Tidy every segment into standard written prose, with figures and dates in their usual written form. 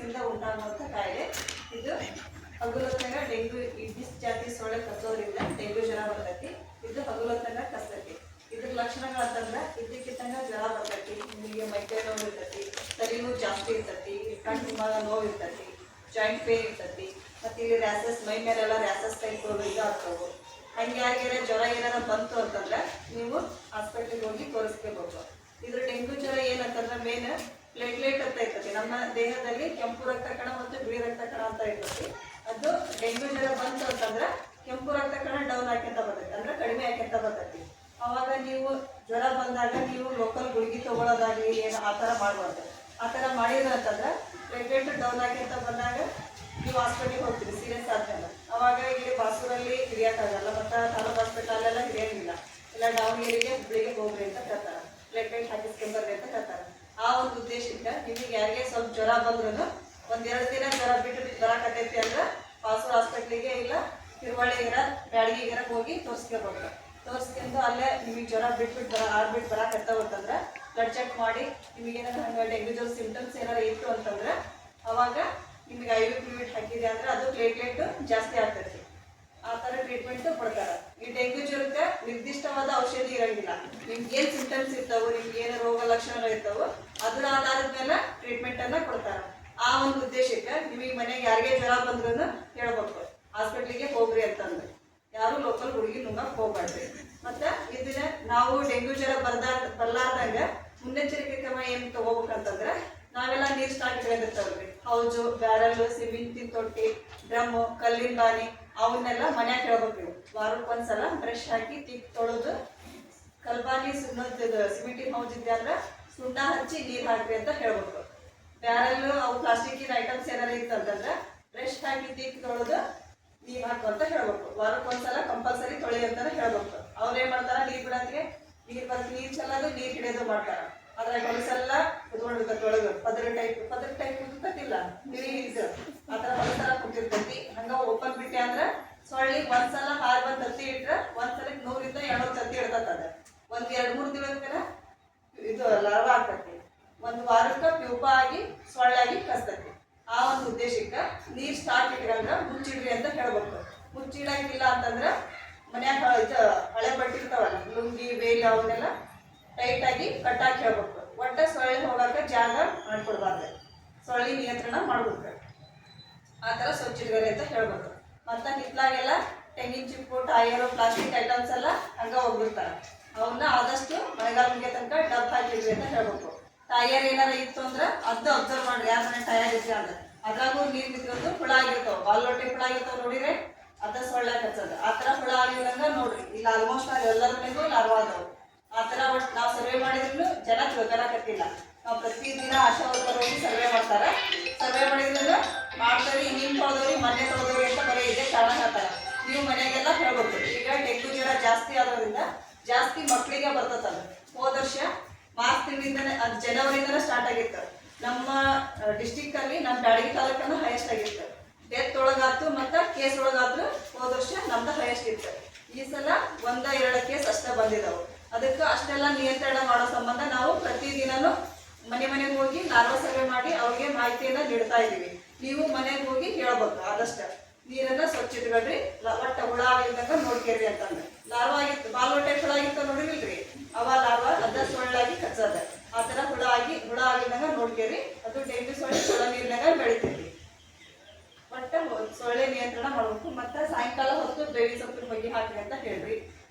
ಇಂದ ಉಂಟಾಗುವಂಥ ಕಾಯಿಲೆ ಇದು. ಹಗುಲೊತ್ತಾಗ ಡೆಂಗ್ಯೂ ಇಡಿಸ್ ಜಾತಿ ಸೊಳ್ಳೆ ಕಚ್ಚೋದ್ರಿಂದ ಡೆಂಗ್ಯೂ ಜ್ವರ ಬರ್ತೈತಿ. ಇದು ಹಗುಲೊತ್ತಾಗ ಕಸ್ತೈತಿ. ಇದ್ರ ಲಕ್ಷಣಗಳು ಅಂತಂದ್ರೆ ಇದ್ದಕ್ಕಿದ್ದಂಗೆ ಜ್ವರ ಬರ್ತೈತಿ, ನಿಮಗೆ ಮೈಕೈ ನೋವು ಇರ್ತೈತಿ, ತಲೆನೂ ಜಾಸ್ತಿ ಇರ್ತೈತಿ, ಕಣ್ಣು ತುಂಬ ನೋವು ಇರ್ತೈತಿ, ಜಾಯಿಂಟ್ ಪೇನ್ ಇರ್ತೈತಿ, ಮತ್ತು ಇಲ್ಲಿ ರ್ಯಾಸಸ್ ಮೈ ಮೇಲೆಲ್ಲ ರ್ಯಾಸಸ್ ಟೈಪ್ ಇದಾಗ್ತವೆ. ಹಂಗೆ ಆಗಿರೋ ಜ್ವರ ಏನಾರ ಬಂತು ಅಂತಂದ್ರೆ ನೀವು ಹಾಸ್ಪಿಟ್ಲಿಗೆ ಹೋಗಿ ತೋರಿಸ್ಕೋಬೇಕು. ಇದ್ರ ಡೆಂಗ್ಯೂ ಜ್ವರ ಏನಂತಂದ್ರೆ ಮೇನ್ ಪ್ಲೇಟ್ಲೆಟ್ ಅಂತ ಇರ್ತೈತಿ. ನಮ್ಮ ದೇಹದಲ್ಲಿ ಕೆಂಪು ರಕ್ತ ಕಣ ಮತ್ತು ಬಿಳಿ ರಕ್ತ ಕಣ ಅಂತ ಇರ್ತೈತಿ. ಅದು ಡೆಂಗ್ಯೂ ಜ್ವರ ಬಂತು ಅಂತಂದ್ರೆ ಕೆಂಪು ರಕ್ತ ಕಣ ಡೌನ್ ಹಾಕ್ಯಂತ ಬರ್ತೈತಿ, ಅಂದ್ರೆ ಕಡಿಮೆ ಹಾಕ್ಯಂತ ಬರ್ತೈತಿ. ಅವಾಗ ನೀವು ಜ್ವರ ಬಂದಾಗ ನೀವು ಲೋಕಲ್ ಗುಳಿಗೆ ತೊಗೊಳೋದಾಗಲಿ ಏನು ಆ ಥರ ಮಾಡಬಾರ್ದು. ಆ ಥರ ಮಾಡಿದ್ರೆ ಅಂತಂದ್ರೆ ಪ್ಲೇಟ್ಲೆಟ್ ಡೌನ್ ಹಾಕ್ಯಂತ ಬಂದಾಗ ನೀವು ಹಾಸ್ಪಿಟ್ಲಿಗೆ ಹೋಗ್ತೀರಿ ಸೀರಿಯಸ್ ಆದ್ಮೇಲೆ. ಅವಾಗ ಇಲ್ಲಿ ಬಾಸೂರಲ್ಲಿ ಹಿಡಿಯೋಕ್ಕಾಗಲ್ಲ, ಮತ್ತು ತಾಲೂಕು ಹಾಸ್ಪಿಟಲೆಲ್ಲ ಹಿಡಿಯೋಂಗಿಲ್ಲ. ಇಲ್ಲ ದಾವಣಗೆರೆಗೆ ಹುಬ್ಳಿಗೆ ಹೋಗ್ರಿ ಅಂತ ಕರ್ತಾರೆ, ಪ್ಲೇಟ್ಲೆಟ್ ಹಾಕಿಸ್ಕೊಂಬರ್ರಿ ಅಂತ ಕರ್ತಾರೆ. ಆ ಒಂದು ಉದ್ದೇಶಕ್ಕೆ ನಿಮಗೆ ಯಾರಿಗೆ ಸ್ವಲ್ಪ ಜ್ವರ ಬಂದ್ರೂ 1-2 ದಿನ ಜ್ವರ ಬಿಟ್ಟು ಬರಾಕತ್ತೈತಿ ಅಂದ್ರೆ ಬಾಸೂರು ಹಾಸ್ಪಿಟ್ಲಿಗೆ ಇಲ್ಲ ತಿರುವಳ್ಳಿಗೆರ ಬ್ಯಾಡಗಿಗೆರ ಹೋಗಿ ತೋರಿಸ್ಕೋಬೇಕು. ತೋರಿಸ್ಕೊಂಡು ಅಲ್ಲೇ ನಿಮಗೆ ಜ್ವರ ಬಿಟ್ಬಿಟ್ಟು ಆಡ್ಬಿಟ್ಟು ಬರಾಕತ್ತಾವ ಅಂತಂದ್ರೆ ಬ್ಲಡ್ ಚೆಕ್ ಮಾಡಿ ನಿಮಗೇನಾದ್ರು ಹಂಗೆ ಡೆಂಗ್ಯೂ ಜ್ವರ ಸಿಂಪ್ಟಮ್ಸ್ ಏನಾರು ಇತ್ತು ಅಂತಂದ್ರೆ ಅವಾಗ ನಿಮಗೆ IV ಫ್ಲೂಯಿಡ್ ಹಾಕಿದೆ ಅಂದ್ರೆ ಅದು ಪ್ಲೇಟ್ಲೆಟ್ ಜಾಸ್ತಿ ಆಗ್ತೈತಿ. ಆ ಥರ ಟ್ರೀಟ್ಮೆಂಟ್ ಕೊಡ್ತಾರೆ. ಈ ಡೆಂಗ್ಯೂ ಜ್ವರಕ್ಕೆ ನಿರ್ದಿಷ್ಟವಾದ ಔಷಧಿ ಇರೋಂಗಿಲ್ಲ. ನಿಮ್ಗೆ ಏನು ಸಿಂಪ್ಟಮ್ಸ್ ಇರ್ತಾವೆ, ನಿಮ್ಗೆ ಏನು ರೋಗ ಲಕ್ಷಣಗಳು ಇರ್ತಾವೆ, ಅದರ ಆಧಾರದ ಮೇಲೆ ಟ್ರೀಟ್ಮೆಂಟನ್ನು ಕೊಡ್ತಾರೆ. ಆ ಒಂದು ಉದ್ದೇಶಕ್ಕೆ ನಿಮಗೆ ಮನೆಗೆ ಯಾರಿಗೆ ಜ್ವರ ಬಂದ್ರೂ ಹೇಳ್ಬೇಕು ಹಾಸ್ಪಿಟ್ಲಿಗೆ ಹೋಗ್ರಿ ಅಂತಂದ್ರೆ. ಯಾರು ಲೋಕಲ್ ಹುಡುಗಿ ನುಂಗಕ್ಕೆ ಹೋಗ್ಬಾರ್ದು. ಮತ್ತು ಇದನ್ನ ನಾವು ಡೆಂಗ್ಯೂ ಜ್ವರ ಬರ್ಲಾರ್ದಂಗ ಮುನ್ನೆಚ್ಚರಿಕೆ ಕ್ರಮ ಏನು ತಗೋಬೇಕಂತಂದ್ರೆ ನಾವೆಲ್ಲ ನೀರು ಸ್ಟಾಕ್ ಇಟ್ಕೊಂಡಿರ್ತಾವ್ರಿ. ಹೌಜು, ಬ್ಯಾರಲ್ಲು, ಸಿಮೆಂಟಿನ ತೊಟ್ಟಿ, ಡ್ರಮ್ಮು, ಕಲ್ಲಿನ ಬಾನಿ ಅವನ್ನೆಲ್ಲ ಮನ್ಯಾಗ ಹೇಳ್ಬೇಕು. ವಾರಕ್ಕೊಂದ್ಸಲ ಬ್ರಷ್ ಹಾಕಿ ತಿಕ್ ತೊಳೆದು ಕಲ್ಬಾನಿ ಸಿಮೆಂಟಿನ ಹೌಜ್ ಇದ್ದೆ ಅಂದ್ರೆ ಸುಣ್ಣ ಹಚ್ಚಿ ನೀರು ಹಾಕ್ರಿ ಅಂತ ಹೇಳ್ಬೇಕು. ಬ್ಯಾರಲ್ಲು ಅವು ಪ್ಲಾಸ್ಟಿಕ್ಕಿನ ಐಟಮ್ಸ್ ಏನಾರು ಇತ್ತಂತಂದ್ರೆ ಬ್ರಷ್ ಹಾಕಿ ತಿಕ್ ತೊಳೆದು ನೀರು ಹಾಕು ಅಂತ ಹೇಳ್ಬೇಕು. ವಾರಕ್ಕೊಂದ್ಸಲ ಕಂಪಲ್ಸರಿ ತೊಳಿ ಅಂತಾನೆ ಹೇಳ್ಬೇಕು. ಅವ್ರು ಏನ್ ಮಾಡ್ತಾರ, ನೀರು ಬಿಡೋದಕ್ಕೆ ನೀರು ಚೆಲ್ಲೋದು ನೀರು ಹಿಡಿಯೋದು ಮಾಡ್ತಾರ. ಅದ್ರಾಗ ಹೊಲಸೆಲ್ಲ ಕುತ್ಕೊಂಡಿರ್ತೈತಿ ಒಳಗೆ ಪದ್ರ ಟೈಪ್ ಕುದಿಲ್ಲ ನೀರು ಇದು ಆ ಥರ ಹೊಲಸರ ಕುಂತಿರ್ತೈತಿ. ಹಂಗ ಓಪನ್ ಬಿಟ್ಟೆ ಅಂದ್ರೆ ಸೊಳ್ಳಿ ಒಂದ್ಸಲ ಹಾಲು ಬಂದು ತತ್ತಿ ಇಟ್ರೆ ಒಂದ್ಸಲಕ್ಕೆ 100-200 ತತ್ತಿ ಇಡ್ತದ. 1-2-3 ದಿನದ ಇದು ಲಾರ್ವ ಆಗ್ತೈತಿ. 1 ವಾರಕ್ಕೆ ಪ್ಯೂಪ ಆಗಿ ಸೊಳ್ಳಾಗಿ ಕಸ್ತೈತಿ. ಆ ಒಂದು ಉದ್ದೇಶಕ್ಕೆ ನೀರು ಸ್ಟಾಕ್ ಇಟ್ಕೊಂಡ ಮುಚ್ಚಿಡ್ರಿ ಅಂತ ಹೇಳ್ಬೇಕು. ಮುಚ್ಚಿಡಂಗಿಲ್ಲ ಅಂತಂದ್ರೆ ಮನ್ಯಾಗ ಹಳೆ ಬಟ್ಟೆ ಇರ್ತಾವಲ್ಲ, ಲುಂಗಿ ಬೇಲಿ ಅವನ್ನೆಲ್ಲ ಟೈಟಾಗಿ ಕಟ್ಟಾಕಿ ಹೇಳ್ಬೇಕು. ಒಟ್ಟ ಸೊಳ್ಳೆ ಹೋಗಾಕ ಜಾಗ ಮಾಡ್ಕೊಡ್ಬಾರ್ದು, ಸೊಳ್ಳೆ ನಿಯಂತ್ರಣ ಮಾಡ್ಬೇಕು. ಆ ಥರ ಸ್ವಚ್ಛ ಇಟ್ಕೊರಿ ಅಂತ ಹೇಳ್ಬೇಕು. ಮತ್ತು ಹಿತ್ಲಾಗೆಲ್ಲ ತೆಂಗಿನ ಚಿಪ್ಪು, ಟೈರು, ಪ್ಲಾಸ್ಟಿಕ್ ಐಟಮ್ಸ್ ಎಲ್ಲ ಹಂಗೆ ಹೋಗ್ಬಿಡ್ತಾರೆ. ಅವನ್ನ ಆದಷ್ಟು ಮಳೆಗಾಲ ಮುಗಿಯೋ ತನಕ ಡಬ್ ಹಾಕಿಡ್ರಿ ಅಂತ ಹೇಳ್ಬೇಕು. ಟೈರ್ ಏನಾರ ಇತ್ತು ಅಂದ್ರೆ ಅದು ಅಬ್ಸರ್ವ್ ಮಾಡ್ರಿ, ಯಾರ ಮನೆ ಟೈರ್ ಇದ್ರೆ ಅಂದ್ರೆ ಅದ್ರಾಗೂ ನೀರು ಬಿದ್ದಿರೋದು ಹುಳ ಆಗಿರ್ತಾವೆ. ಬಾಲ್ಲೊಟ್ಟೆ ಹುಳ ಆಗಿರ್ತಾವೆ ನೋಡಿದ್ರೆ ಅದ ಸೊಳ್ಳೆ ಕಚ್ಚೋದು. ಆ ಥರ ಹುಳ ಆಗಿರಂಗ ನೋಡ್ರಿ. ಇಲ್ಲ ಆಲ್ಮೋಸ್ಟ್ ಅಲ್ಲಿ ಎಲ್ಲರ ಮನೆಗೂ ಲಾರ್ವಾ ಅದಾವು. ಆ ಥರ ಒಟ್ಟು ನಾವು ಸರ್ವೆ ಮಾಡಿದ್ರು ಜನ ತಿಳ್ಕೊಳಕತ್ತಿಲ್ಲ. ನಾವು ಪ್ರತಿದಿನ ಆಶಾ ವರ್ಕರ್ ಹೋಗಿ ಸರ್ವೆ ಮಾಡ್ತಾರೆ. ಸರ್ವೆ ಮಾಡಿದ್ರು ಮಾಡ್ತಾರೆ, ಹಿಂಗೆ ತೊಳೆದವ್ರಿ ಮೊನ್ನೆ ತೊಳೆದವ್ರಿ ಅಂತ ಬರೀ ಇದೆ ಕಾರಣ ಹೇಳ್ತಾರೆ. ನೀವು ಮನೆಗೆಲ್ಲ ಹೇಳ್ಬೇಕು. ಈಗ ಡೆಂಗ್ಯೂ ಜ್ವರ ಜಾಸ್ತಿ ಆಗೋದ್ರಿಂದ ಜಾಸ್ತಿ ಮಕ್ಕಳಿಗೆ ಬರ್ತದಲ್ಲ. ಹೋದ ವರ್ಷ ಮಾರ್ಚ್ ತಿಂಗಳಿಂದನೇ ಅದು ಜನವರಿಯಿಂದನೇ ಸ್ಟಾರ್ಟ್ ಆಗಿತ್ತು. ನಮ್ಮ ಡಿಸ್ಟಿಕ್ಕಲ್ಲಿ ನಮ್ಮ ಬ್ಯಾಡಗಿ ತಾಲೂಕನ್ನು ಹೈಯೆಸ್ಟ್ ಆಗಿತ್ತು. ಡೆತ್ ಒಳಗಾತು ಮತ್ತು ಕೇಸ್ ಒಳಗಾದ್ರು ಹೋದ ವರ್ಷ ನಮ್ದು ಹೈಯೆಸ್ಟ್ ಇತ್ತು. ಈ ಸಲ 1-2 ಕೇಸ್ ಅಷ್ಟೇ ಬಂದಿದ್ದಾವೆ. ಅದಕ್ಕೆ ಅಷ್ಟೆಲ್ಲ ನಿಯಂತ್ರಣ ಮಾಡೋ ಸಂಬಂಧ ನಾವು ಪ್ರತಿದಿನನೂ ಮನೆಗೆ ಹೋಗಿ ಲಾರ್ವಾ ಸರ್ವೆ ಮಾಡಿ ಅವ್ರಿಗೆ ಮಾಹಿತಿಯನ್ನು ನೀಡ್ತಾ ಇದ್ದೀವಿ. ನೀವು ಮನೆಗೆ ಹೋಗಿ ಹೇಳ್ಬೇಕು ಆದಷ್ಟು ನೀರನ್ನು ಸ್ವಚ್ಛ ಇಟ್ಕೊಳ್ರಿ. ಒಟ್ಟ ಹುಳ ಆಗಿದ್ದಾಗ ನೋಡ್ಕೇರಿ ಅಂತಂದ್ರೆ ಲಾರ್ವಾ ಆಗಿತ್ತು, ಬಾಲ್ವಟ್ಟೆ ಹುಳ ಆಗಿತ್ತು ನೋಡಿರಿಲ್ರಿ, ಅವ ಲಾರ್ವಾ ಅದ ಸೊಳ್ಳಾಗಿ ಕಚ್ಚದ. ಆ ಥರ ಹುಳ ಆಗಿದ್ದಾಗ ನೋಡ್ಕೇರಿ. ಅದು ಡೆಂಗ್ಯೂ ಸೊಳ್ಳೆ ನೀರಿನಾಗ ಬೆಳಿತೀರಿ. ಒಟ್ಟ ಸೊಳ್ಳೆ ನಿಯಂತ್ರಣ ಮಾಡ್ಬೇಕು. ಮತ್ತು ಸಾಯಂಕಾಲ ಹೊತ್ತು ಬೇವಿನ ಸೊಪ್ಪಿನ ಬಗ್ಗೆ ಹಾಕ್ರಿ ಅಂತ ಹೇಳ್ರಿ.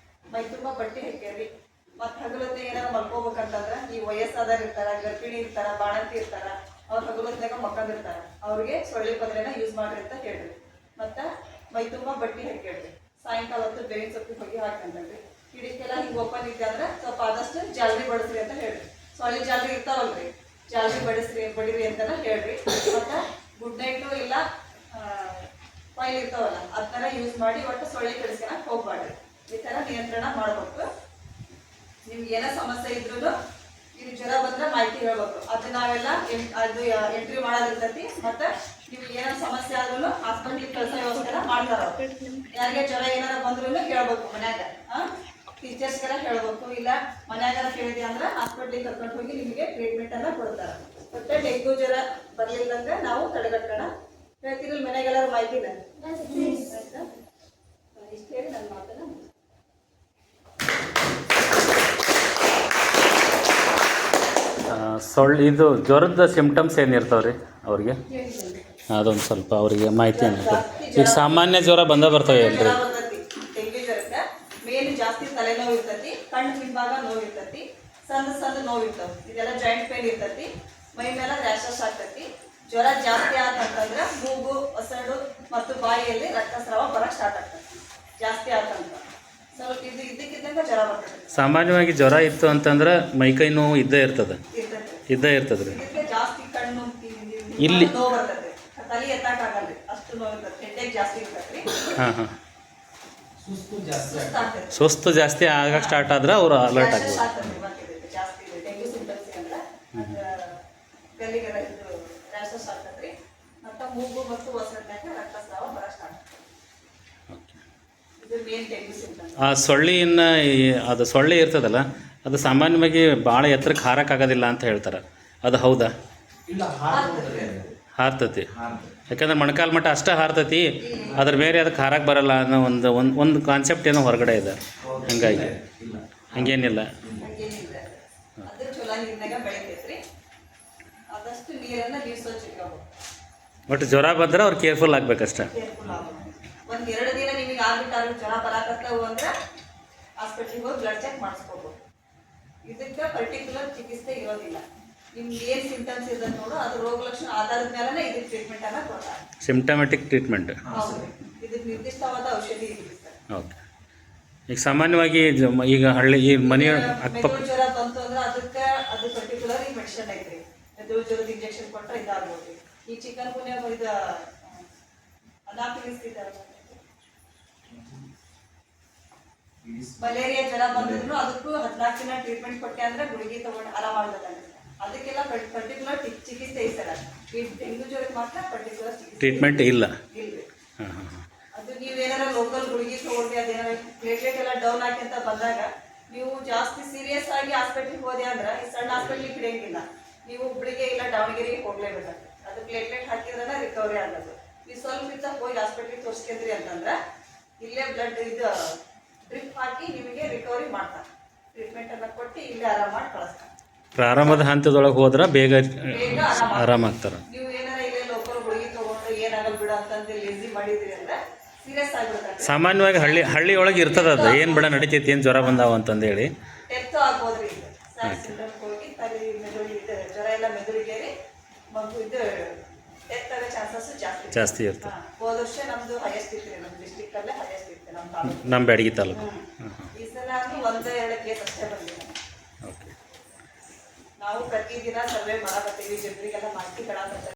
ಮೈ ತುಂಬ ಬಟ್ಟೆ ಹಾಕ್ಯಾರಿ. ಮತ್ತು ಹಗಲೊತ್ತೆ ಏನಾರು ಮಲ್ಕೋಬೇಕಂತಂದ್ರೆ ಈ ವಯಸ್ಸಾದವ್ರು ಇರ್ತಾರ, ಗರ್ಭಿಣಿ ಇರ್ತಾರ, ಬಾಣಂತಿ ಇರ್ತಾರ, ಅವ್ರು ಹಗಲೊತ್ತಿನಾಗ ಮಕ್ಕಂದಿರ್ತಾರ, ಅವ್ರಿಗೆ ಸೊಳ್ಳೆ ಪದ್ರೆನ ಯೂಸ್ ಮಾಡ್ರಿ ಅಂತ ಹೇಳ್ರಿ. ಮತ್ತು ಮೈ ತುಂಬ ಬಟ್ಟೆ ಹಾಕ್ಯಾಡ್ರಿ. ಸಾಯಂಕಾಲ ಹೊತ್ತು ಬೇವಿನ ಸೊಪ್ಪಿನ ಬಗ್ಗೆ ಹಾಕಂತಂದ್ರಿ. ಕಿಡಿಕೆಲ್ಲ ಹಿಂಗೆ ಓಪನ್ ಇದ್ದೆ ಅಂದ್ರೆ ಸ್ವಲ್ಪ ಆದಷ್ಟು ಜಾಲರಿ ಬಡಿಸ್ರಿ ಅಂತ ಹೇಳ್ರಿ. ಸೊಳ್ಳೆ ಜಾಲರಿ ಇರ್ತಾವಲ್ರಿ, ಜಾಲರಿ ಬಡಿರಿ ಅಂತಾನೆ ಹೇಳ್ರಿ. ಮತ್ತು ಗುಡ್ ನೈಟು ಇಲ್ಲ ಫೈಲ್ ಇರ್ತಾವಲ್ಲ ಅದನ್ನ ಯೂಸ್ ಮಾಡಿ ಒಟ್ಟು ಸೊಳ್ಳೆ ಕೆಡಿಸ್ಕೊಳಕ್ಕೆ ಹೋಗ್ಬಾರ್ದು. ಈ ಥರ ನಿಯಂತ್ರಣ ಮಾಡ್ಬೇಕು. ನಿಮ್ಗೆ ಏನೋ ಸಮಸ್ಯೆ ಇದ್ರೂ ಇದು ಜ್ವರ ಬಂದ್ರೆ ಮಾಹಿತಿ ಹೇಳ್ಬೇಕು. ಅದು ನಾವೆಲ್ಲ ಅದು ಎಂಟ್ರಿ ಮಾಡೋದಿರ್ತೈತಿ. ಮತ್ತು ನಿಮ್ಗೆ ಏನೋ ಸಮಸ್ಯೆ ಆದ್ರೂ ಹಾಸ್ಪಿಟ್ಲಿಗೆ ಕೆಲಸ ವ್ಯವಸ್ಥೆ ಮಾಡ್ತಾರ. ಯಾರಿಗೆ ಜ್ವರ ಏನಾರ ಬಂದ್ರೂ ಹೇಳ್ಬೇಕು ಮನ್ಯಾಗ. ಟೀಚರ್ಸ್ಗೆಲ್ಲ ಹೇಳ್ಬೇಕು. ಇಲ್ಲ ಮನ್ಯಾಗಾರ ಕೇಳಿದೆ ಅಂದ್ರೆ ಹಾಸ್ಪಿಟ್ಲಿಗೆ ಕರ್ಕೊಂಡು ಹೋಗಿ ನಿಮಗೆ ಟ್ರೀಟ್ಮೆಂಟನ್ನು ಕೊಡ್ತಾರೆ. ಮತ್ತೆ ಡೆಂಗು ಜ್ವರ ಬರ್ಲಿಲ್ಲಂದ್ರೆ ನಾವು ತಡೆಗಟ್ಟೋಣ. ಹೇಳ್ತೀರಿ ಮನೆಗೆಲ್ಲರೂ ಮಾಹಿತಿನ ಆಯ್ತಾ? ಇಷ್ಟು ಹೇಳಿ ನನ್ನ ಮಾತನ್ನ ಇದು ಜ್ವರದ ಸಿಂಪ್ಟಮ್ಸ್ ಏನಿರ್ತಾವೆ ರೀ ಅವ್ರಿಗೆ? ಅದೊಂದು ಸ್ವಲ್ಪ ಅವರಿಗೆ ಮಾಹಿತಿ ಅನ್ನೋದು. ಈಗ ಸಾಮಾನ್ಯ ಜ್ವರ ಬರ್ತವೆ ಅಲ್ರಿ? ಜ್ವರ ಬರ್ತೈತಿ. ಡೆಂಗ್ಯೂ ಜ್ವರಕ್ಕೆ ಮೇನ್ ಜಾಸ್ತಿ ತಲೆನೋವು ಇರ್ತೈತಿ, ಕಣ್ಣು ಹಿಂಭಾಗ ನೋವು ಇರ್ತೈತಿ, ಸಣ್ಣ ನೋವು ಇರ್ತಾವೆ. ಇದೆಲ್ಲ ಜಾಯಿಂಟ್ ಪೇನ್ ಇರ್ತೈತಿ, ಮೈ ಮೇಲೆ ರ್ಯಾಷಸ್ ಆಗ್ತೈತಿ. ಜ್ವರ ಜಾಸ್ತಿ ಆತಂತಂದ್ರೆ ಮೂಗು, ಒಸಡು ಮತ್ತು ಬಾಯಿಯಲ್ಲಿ ರಕ್ತಸ್ರಾವ ಬರಕ್ಕೆ ಸ್ಟಾರ್ಟ್ ಆಗ್ತೈತಿ. ಜಾಸ್ತಿ ಆತಂತ ಸ್ವಲ್ಪ ಇದ್ದಕ್ಕಿದ್ದಂಗೆ ಜ್ವರ ಬರ್ತದೆ. ಸಾಮಾನ್ಯವಾಗಿ ಜ್ವರ ಇತ್ತು ಅಂತಂದ್ರೆ ಮೈಕೈ ನೋವು ಇದ್ದೇ ಇರ್ತದೆ ರೀ. ಜಾಸ್ತಿ ಕಣ್ಣು ಇಲ್ಲಿ ನೋವು ಬರ್ತದೆ, ತಲೆ ಎತ್ತಕ್ಕಾಗಲ್ರಿ, ಅಷ್ಟು ನೋವು ಇರ್ತದೆ. ಹೆಡ್ಡೇಕ್ ಜಾಸ್ತಿ ಇರ್ತೈತಿ. ಹಾಂ ಸುಸ್ತು ಜಾಸ್ತಿ ಆಗಕ್ಕೆ ಸ್ಟಾರ್ಟ್ ಆದ್ರೆ ಅವ್ರು ಅಲರ್ಟ್ ಆಗ್ಬೋದು. ಜಾಸ್ತಿ ಡೆಂಗ್ಯೂ ಸಿಂಟಮ್ಸ್ ಅಂದ್ರೆ ಗಲ್ಲಿಗೆಲ್ಲ ಇದು ರ್ಯಾಷಸ್ ಆಗ್ತದ್ರಿ. ಮತ್ತು ಮೂಗು ಮತ್ತು ಒಸಡಿನಾಗ ರಕ್ತಸ್ರಾವ ಬರಕ್ಕೆ ಸ್ಟಾರ್ಟ್ ಆಗ್ತದೆ. ಇದು ಮೇನ್ ಡೆಂಗ್ಯೂ ಸಿಂಟಮ್ಸ್. ಆ ಅದು ಸೊಳ್ಳೆ ಇರ್ತದಲ್ಲ, ಅದು ಸಾಮಾನ್ಯವಾಗಿ ಭಾಳ ಎತ್ತರಕ್ಕೆ ಹಾರಕ್ಕಾಗೋದಿಲ್ಲ ಅಂತ ಹೇಳ್ತಾರೆ. ಅದು ಹೌದಾ? ಹಾರ್ತತಿ. ಯಾಕಂದ್ರೆ ಮೊಣಕಾಲು ಮಟ್ಟ ಅಷ್ಟೇ ಹಾರ್ತತಿ, ಅದ್ರ ಬೇರೆ ಅದಕ್ಕೆ ಹಾರಕ್ಕೆ ಬರಲ್ಲ ಅನ್ನೋ ಒಂದು ಕಾನ್ಸೆಪ್ಟ್ ಏನೋ ಹೊರಗಡೆ ಇದೆ. ಹಂಗಾಗಿ ಹಂಗೇನಿಲ್ಲ. ಅದು ಚಲೋ ನೀರಿನಾಗ ಬೆಳಿತೈತ್ರಿ. ಆದಷ್ಟು ನೀರನ್ನು ನೀವು ಸ್ವಚ್ಛ ಇಟ್ಕೋಬೇಕು. ಬಟ್ ಜ್ವರ ಬಂದ್ರೆ ಅವ್ರು ಕೇರ್ಫುಲ್ ಆಗ್ಬೇಕಷ್ಟೆ. ಒಂದು 2 ದಿನ ನಿಮಗೆ ಆಗ್ಬಿಟ್ಟು ಜ್ವರ ಬರಾಕತ್ತವು ಅಂದ್ರೆ ಹಾಸ್ಪಿಟ್ಲಿಗೆ ಹೋಗಿ ಬ್ಲಡ್ ಚೆಕ್ ಮಾಡಿಸ್ಕೋಬೇಕು. ಇದಕ್ಕೆ ಪರ್ಟಿಕ್ಯುಲರ್ ಚಿಕಿತ್ಸೆ ಇರೋದಿಲ್ಲ. ನಿಮ್ಗೆ ಏನು ಸಿಂಟಮ್ಸ್ ಇದೆ ನೋಡು, ಅದು ರೋಗ ಲಕ್ಷಣ ಆಧಾರದ ಮೇಲೆ ಇದಕ್ಕೆ ಟ್ರೀಟ್ಮೆಂಟ್ ಅನ್ನ ಕೊಡ್ತಾರೆ. Symptomatic treatment. ಹೌದು, ಇದಕ್ಕೆ ನಿರ್ದಿಷ್ಟವಾದ ಔಷಧಿ ಇದೆ ಸರ್. ಓಕೆ. ಈಗ ಸಾಮಾನ್ಯವಾಗಿ ಈಗ ಹಳ್ಳಿ ಈ ಮನೆಯ ಅಕ್ಕಪಕ್ಕ ಮೆದುಳು ಜ್ವರ ಬಂತು ಅಂದ್ರೆ ಅದಕ್ಕೆ ಅದು ಪರ್ಟಿಕ್ಯುಲರ್ ಈ ಮೆಡಿಸಿನ್ ಐತ್ರಿ. ಮೆದುಳು ಜ್ವರದ ಇಂಜೆಕ್ಷನ್ ಕೊಟ್ಟರೆ ಇದಾಗ್ಬೋದು. ಈ ಚಿಕನ್ ಗುನ್ಯಾ ಇದು ಅನಾಫಿಲಿಸ್ ಇದೆ, ಮಲೇರಿಯಾ ಜ್ವರ ಬಂದಿದ್ರು ಅದಕ್ಕೂ 14 ದಿನ ಟ್ರೀಟ್ಮೆಂಟ್ ಕೊಟ್ಟೆ ಅಂದ್ರೆ ಗುಳಿಗೆ ತಗೊಂಡು ಆರಾಮಾಗ್ತದೆ. ಅದಕ್ಕೆಲ್ಲ ಪರ್ಟಿಕ್ಯುಲರ್ ಚಿಕಿತ್ಸೆ ಇರ್ತಾರ. ಈ ಡೆಂಗ್ಯೂ ಜ್ವರಕ್ಕೆ ಮಾತ್ರ ಪರ್ಟಿಕ್ಯುಲರ್ ಟ್ರೀಟ್ಮೆಂಟ್ ಇಲ್ಲ. ಅದು ನೀವೇನಾರ ಲೋಕಲ್ ಗುಳಿಗೆ ತಗೊಂಡ್ರಿ, ಅದೇನಾರ ಪ್ಲೇಟ್ಲೆಟ್ ಎಲ್ಲ ಡೌನ್ ಆಗಿ ಅಂತ ಬಂದಾಗ ನೀವು ಜಾಸ್ತಿ ಸೀರಿಯಸ್ ಆಗಿ ಹಾಸ್ಪಿಟ್ಲಿಗೆ ಹೋದೆ ಅಂದ್ರೆ ಈ ಸಣ್ಣ ಹಾಸ್ಪಿಟ್ಲಿಗೆ ಹಿಡಿಯಂಗಿಲ್ಲ. ನೀವು ಹುಬ್ಳಿಗೆ ಇಲ್ಲ ದಾವಣಗೆರೆಗೆ ಹೋಗ್ಲೇಬೇಕಾಗ್ತದೆ. ಅದು ಪ್ಲೇಟ್ಲೆಟ್ ಹಾಕಿದ್ರೆ ರಿಕವರಿ ಆಗೋದು. ನೀವು ಸ್ವಲ್ಪ ಇತ್ತ ಹೋಗಿ ಹಾಸ್ಪಿಟ್ಲಿಗೆ ತೋರಿಸ್ಕೊಂಡ್ರಿ ಅಂತಂದ್ರೆ ಇಲ್ಲೇ ಬ್ಲಡ್ ಇದು ಡ್ರಿಪ್ ಹಾಕಿ ನಿಮಗೆ ರಿಕವರಿ ಮಾಡ್ತಾರೆ. ಟ್ರೀಟ್ಮೆಂಟ್ ಎಲ್ಲ ಕೊಟ್ಟು ಇಲ್ಲೇ ಆರಾಮ ಮಾಡಿ ಕಳಿಸ್ತಾರೆ. ಪ್ರಾರಂಭದ ಹಂತದೊಳಗೆ ಹೋದ್ರೆ ಬೇಗ ಆರಾಮಾಗ್ತಾರೆ. ನೀವು ಏನಾರ ಇಲ್ಲೇ ಲೋಕಲ್ ಗುಳಿಗೆ ತಗೊಂಡ್ರೆ ಏನಾಗಲ್ಲ ಬಿಡ ಅಂತಂದು ಲೇಜಿ ಮಾಡಿದ್ರಿ ಅಂದ್ರೆ ಸೀರಿಯಸ್ ಆಗಿಬಿಡ್ತಾರೆ. ಸಾಮಾನ್ಯವಾಗಿ ಹಳ್ಳಿ ಒಳಗೆ ಇರ್ತದ ಅದು, ಏನು ಬಿಡ ನಡಿತೈತಿ, ಏನು ಜ್ವರ ಬಂದಾವ ಅಂತಂದೇಳಿ ಡೆತ್ ಆಗ್ಬೋದ್ರಿ. ಇದು ಸಿಂಟಮ್ಸ್ ಹೋಗಿ ತಲೆ ಮೆದುಳಿಗೆ ಜ್ವರ ಎಲ್ಲ ಮೆದುಳಿಗೆ ಮಗು ಇದು ಡೆತ್ ಆಗೋ ಚಾನ್ಸಸ್ ಜಾಸ್ತಿ ಇರ್ತದೆ. ಹೋದ ವರ್ಷ ನಮ್ದು ಹೈಯೆಸ್ಟ್ ಇತ್ತು, ನಮ್ಮ ಡಿಸ್ಟ್ರಿಕ್ಟ್ ಅಲ್ಲೇ ಹೈಯೆಸ್ಟ್ ಇತ್ತು ನಮ್ಮ ಬ್ಯಾಡಗಿ ತಾಲೂಕು. ಈ ಸಲ 1-2 ಕೇಸ್ ಅಷ್ಟೇ ಬಂದಿದೆ. ನಾವು ಪ್ರತಿದಿನ ಸರ್ವೆ ಮಾಡಕತ್ತೀವಿ, ಜನರಿಗೆಲ್ಲ ಮಾಹಿತಿ ಕೊಡಕತ್ತೀವಿ.